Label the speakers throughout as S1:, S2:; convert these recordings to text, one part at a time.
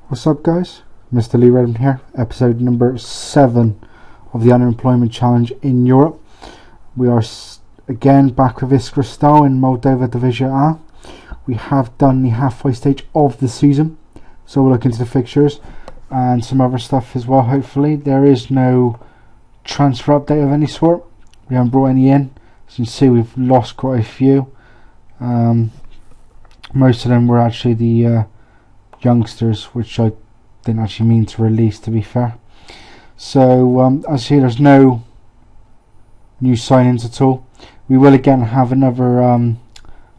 S1: What's up, guys? Mr. Lee Redmond here, episode number 7 of the Unemployment Challenge in Europe. We are again back with Iskra Stal in Moldova Division A. We have done the halfway stage of the season, so we'll look into the fixtures and some other stuff as well. Hopefully, there is no transfer update of any sort. We haven't brought any in. As you can see, we've lost quite a few. Most of them were actually the youngsters, which I didn't actually mean to release, to be fair. So as you see, there's no new signings at all. We will again have another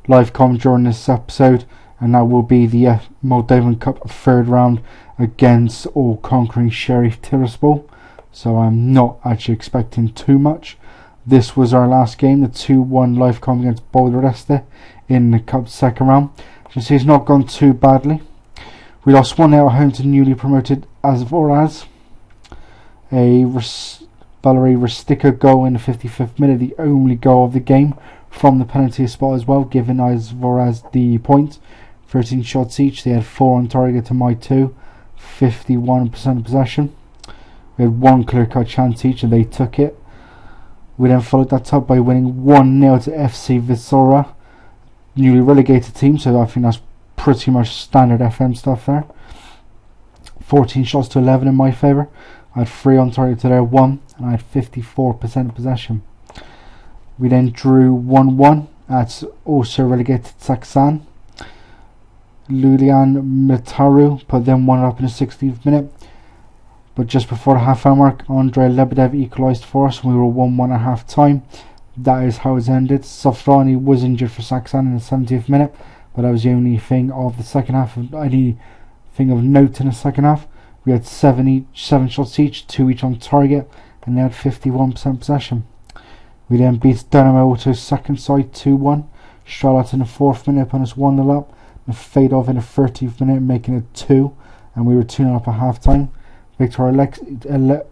S1: live com during this episode, and that will be the Moldovan Cup third round against all-conquering Sheriff Tiraspol. So I'm not actually expecting too much. This was our last game, the 2-1 live com against Boulder in the Cup second round. As you see, it's not gone too badly. We lost 1-0 at home to newly promoted Azvoraz. A Valery Ristica goal in the 55th minute, the only goal of the game from the penalty spot as well, giving Azvoraz the point. 13 shots each, they had 4 on target to my 2, 51% of possession. We had 1 clear-cut chance each and they took it. We then followed that up by winning 1-0 to FC Visora, newly relegated team, so I think that's pretty much standard FM stuff there. 14 shots to 11 in my favour. I had 3 on target to their 1, and I had 54% of possession. We then drew 1-1 at also relegated Saksan. Lulian Mitaru put them 1 up in the 16th minute. But just before the half hour mark, Andrei Lebedev equalised for us, and we were 1-1 at half time. That is how it's ended. Sofrani was injured for Saksan in the 70th minute, but that was the only thing of the second half, anything of note in the second half. We had 7 shots each, 2 each on target, and they had 51% possession. We then beat Dynamo Auto's second side 2-1. Charlotte in the 4th minute put us 1-0 up, and fade off in the 30th minute, making it 2, and we were 2-0 up at half time. Victor Alexi,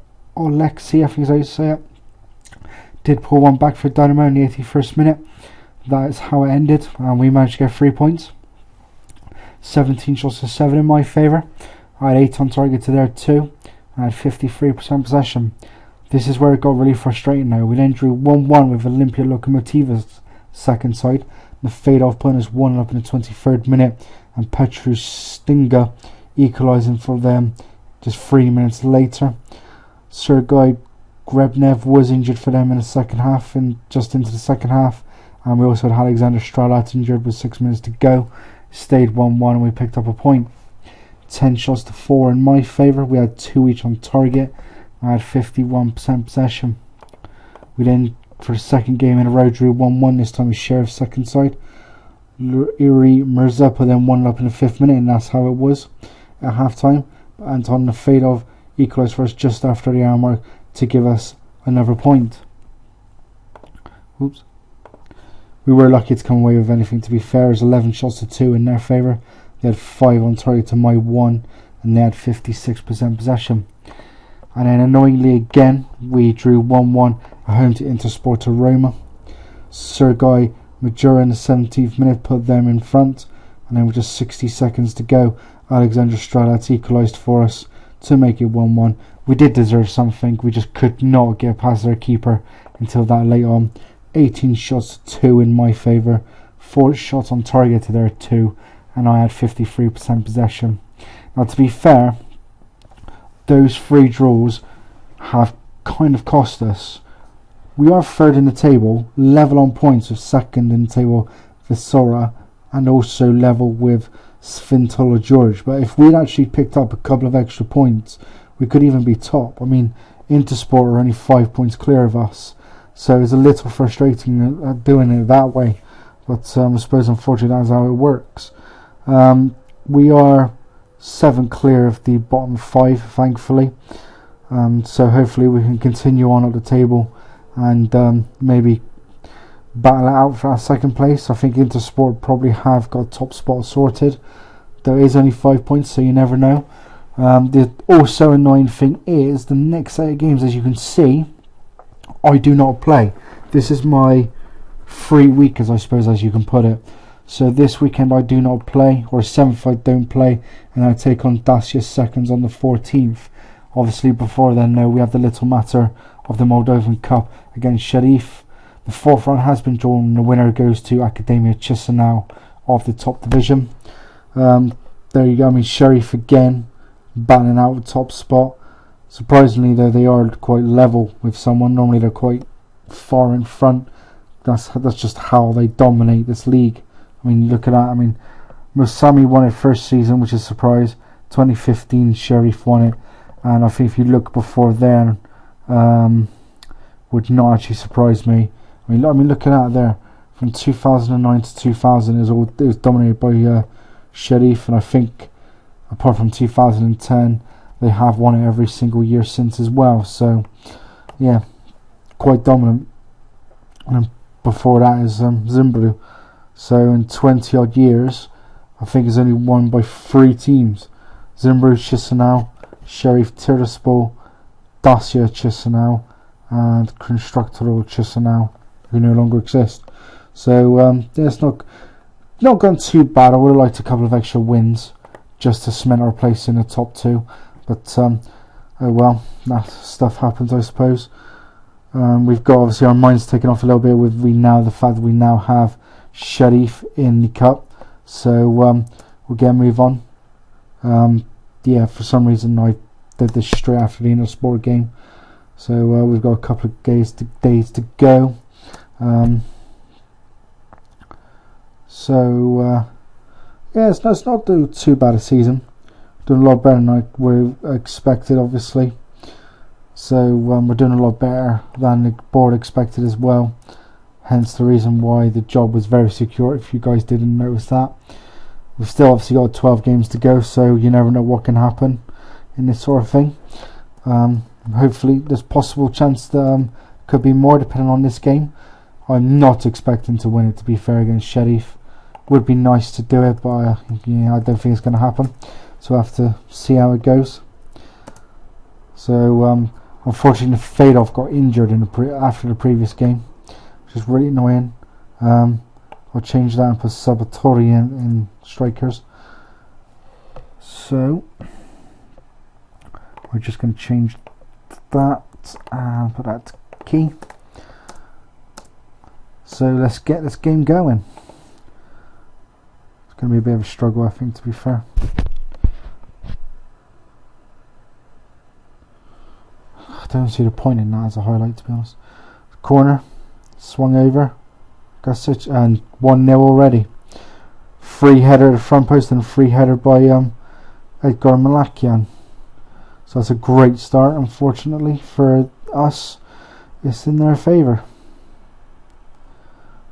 S1: I think is how you say it, did pull one back for Dynamo in the 81st minute. That is how it ended, and we managed to get 3 points. 17 shots to 7 in my favour. I had 8 on target to their 2. I had 53% possession. This is where it got really frustrating now. We then drew 1-1 with Olympia Lokomotiva's second side. The fade off putting us 1 up in the 23rd minute, and Petru Stinga equalising for them just 3 minutes later. Sergei Grebnev was injured for them in the second half, and just into the second half. And we also had Alexander Stralat injured with 6 minutes to go. Stayed 1-1 and we picked up a point. 10 shots to 4 in my favour. We had 2 each on target. I had 51% possession. We then, for the second game in a row, drew 1-1. This time with Sheriff's second side. Iri Mirza put them 1 up in the 5th minute, and that's how it was at half time. Anton Nefedov equalised for us just after the hour mark to give us another point. Oops. We were lucky to come away with anything, to be fair. It was 11 shots to 2 in their favour. They had 5 on target to my 1, and they had 56% possession. And then annoyingly again, we drew 1-1 at home to Intersport to Roma. Sergei Majura in the 17th minute put them in front, and then with just 60 seconds to go, Alexander Stralat equalised for us to make it 1-1. We did deserve something, we just could not get past their keeper until that late on. 18 shots to 2 in my favour, 4 shots on target to their 2, and I had 53% possession. Now, to be fair, those 3 draws have kind of cost us. We are third in the table, level on points with second in the table Visora, and also level with Svintola George. But if we'd actually picked up a couple of extra points, we could even be top. I mean, Intersport are only 5 points clear of us. So it's a little frustrating doing it that way, but I suppose unfortunately that's how it works. We are 7 clear of the bottom 5, thankfully. So hopefully we can continue on at the table and maybe battle it out for our second place. I think Intersport probably have got top spot sorted. There is only 5 points, so you never know. The also annoying thing is the next set of games, as you can see, I do not play. This is my free week, as I suppose, as you can put it. So this weekend I do not play, or 7th I don't play, and I take on Dacia seconds on the 14th. Obviously before then, no, we have the little matter of the Moldovan Cup against Sheriff. The 4th round has been drawn, and the winner goes to Academia Chisinau of the top division. There you go. I mean, Sheriff again battling out the top spot. Surprisingly though, they are quite level with someone. Normally they're quite far in front. That's just how they dominate this league. I mean, look at that. I mean, Musami won it first season, which is a surprise. 2015 Sheriff won it, and I think if you look before then, would not actually surprise me. I mean, look at that there. From 2009 to 2000, it was dominated by Sheriff, and I think apart from 2010, they have won it every single year since as well. So, yeah, quite dominant. And before that is Zimbru. So in 20 odd years, I think it's only won by 3 teams: Zimbru Chisinau, Sheriff Tiraspol, Dacia Chisinau, and Constructoro Chisinau, who no longer exist. So it's not gone too bad. I would have liked a couple of extra wins just to cement our place in the top 2, but oh well, that stuff happens, I suppose. We've got obviously our minds taken off a little bit with the fact that we now have Sheriff in the cup, so we'll get a move on. Yeah, for some reason I did this straight after the Intersport game, so we've got a couple of days to go. Yeah, it's not too bad a season. Doing a lot better than we expected, obviously. So we're doing a lot better than the board expected as well. Hence the reason why the job was very secure, if you guys didn't notice that. We've still obviously got 12 games to go, so you never know what can happen in this sort of thing. Hopefully there's possible chance that could be more depending on this game. I'm not expecting to win it, to be fair, against Sheriff. Would be nice to do it, but yeah, I don't think it's going to happen. So we'll have to see how it goes. So unfortunately Fadov got injured after the previous game, which is really annoying. I'll change that and put Sabatori in strikers. So we're just going to change that and put that to key. So let's get this game going. It's going to be a bit of a struggle, I think, to be fair. I don't see the point in that as a highlight, to be honest. Corner, swung over, Gasic, and 1-0 already. Free header at the front post and free header by Edgar Malakian. So that's a great start. Unfortunately for us, it's in their favour.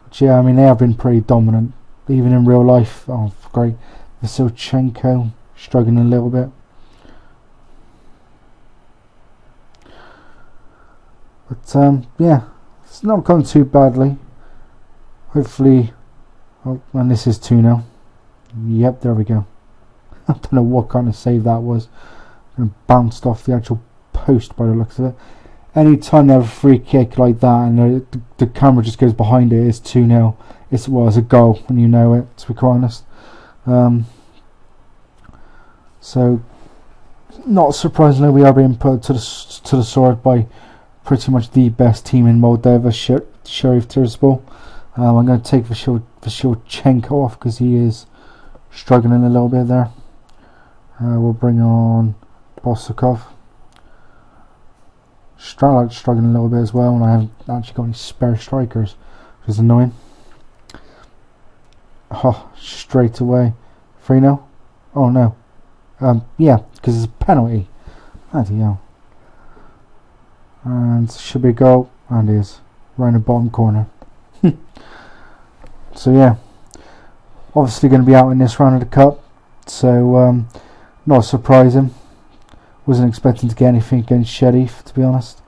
S1: But yeah, I mean, they have been pretty dominant, even in real life. Oh, great. Vasilchenko struggling a little bit. But yeah, it's not gone too badly. Hopefully, and this is 2-0. Yep, there we go. I don't know what kind of save that was. And bounced off the actual post by the looks of it. Any time they have a free kick like that and the camera just goes behind it, it's 2-0. It's a goal when you know it, to be quite honest. So, not surprisingly, we are being put to the sword by pretty much the best team in Moldova, Sheriff Tiraspol. I'm going to take Vasilchenko off because he is struggling a little bit there. We'll bring on Bosakov. Stralak's struggling a little bit as well, and I haven't actually got any spare strikers, which is annoying. Oh, straight away. 3-0? Oh no. Yeah, because it's a penalty. Bloody hell. And should be a goal, and it is. Right in the bottom corner. So yeah, obviously going to be out in this round of the cup, so not surprising. Wasn't expecting to get anything against Sheriff, to be honest,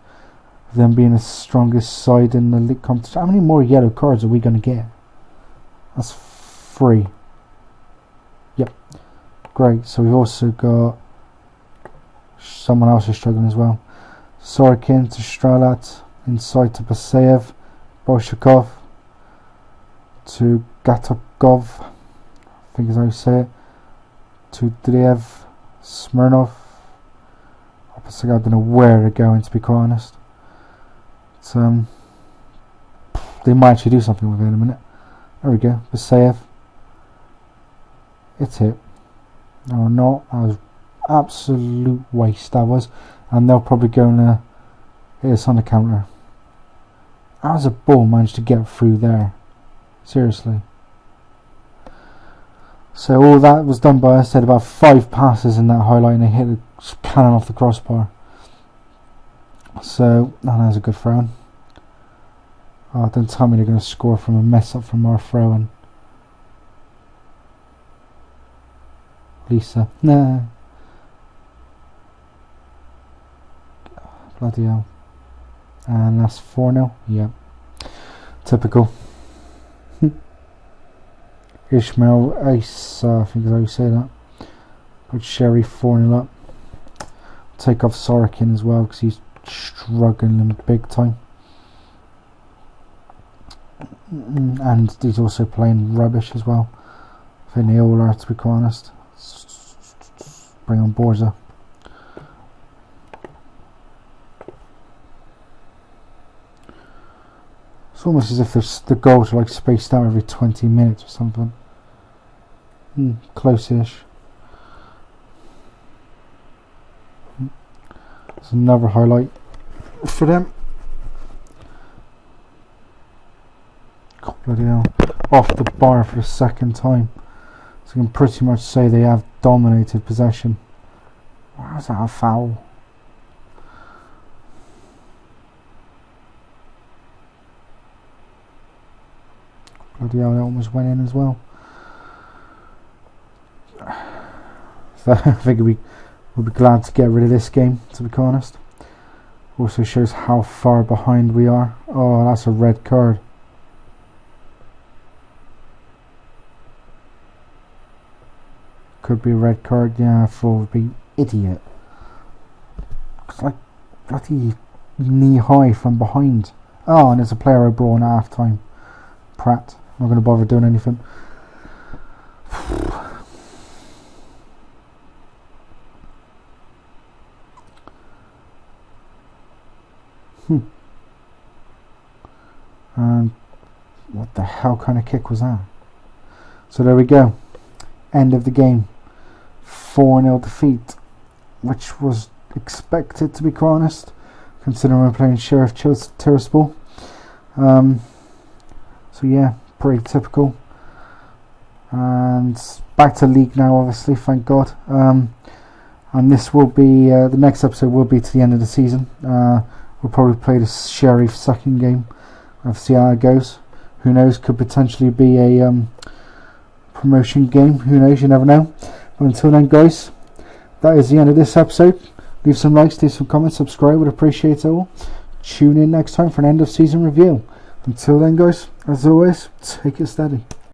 S1: them being the strongest side in the league competition. How many more yellow cards are we going to get? That's 3. Yep, great. So we've also got someone else who's struggling as well. Sorokin to Stralat, inside to Basayev, Bolshakov to Gov, I think is how you say it, to Drev, Smirnov. Obviously, I don't know where they're going, to be quite honest. But, they might actually do something with it in a minute. There we go, Basayev. It's hit. No, not. That was absolute waste, that was. And they'll probably go and hit us on the counter. How's a ball managed to get through there? Seriously. So all that was done by, I said, about 5 passes in that highlight, and they hit the cannon off the crossbar. So that was a good throw-in. Oh, don't tell me they're going to score from a mess up from our throw-in. Lisa. Nah. Bloody hell. And that's 4-0. Yep. Typical. Ishmael Ace, I think is how you say that. Put Sherry 4-0 up. Take off Sorokin as well because he's struggling big time. And he's also playing rubbish as well. I think they all are, to be quite honest. Bring on Borza. It's almost as if the goals are like spaced out every 20 minutes or something. Close-ish. There's another highlight for them. God, bloody hell. Off the bar for the second time. So you can pretty much say they have dominated possession. How's that a foul? Bloody hell, that almost went in as well. So I think we'll be glad to get rid of this game, to be honest. Also shows how far behind we are. Oh, that's a red card. Could be a red card, yeah, for being idiot. It's like bloody knee high from behind. Oh, and there's a player I brought in at half time. Pratt. I'm not going to bother doing anything. And what the hell kind of kick was that? So there we go. End of the game. 4-0 defeat, which was expected, to be quite honest, considering we're playing Sheriff Tiraspol. So yeah, pretty typical. And back to league now, obviously, thank God. And this will be the next episode will be to the end of the season. We'll probably play the Sheriff second game. We'll see how it goes. Who knows? Could potentially be a promotion game. Who knows? You never know. But until then, guys, that is the end of this episode. Leave some likes, leave some comments, subscribe. Would appreciate it all. Tune in next time for an end of season review. Until then, guys, as always, take it steady.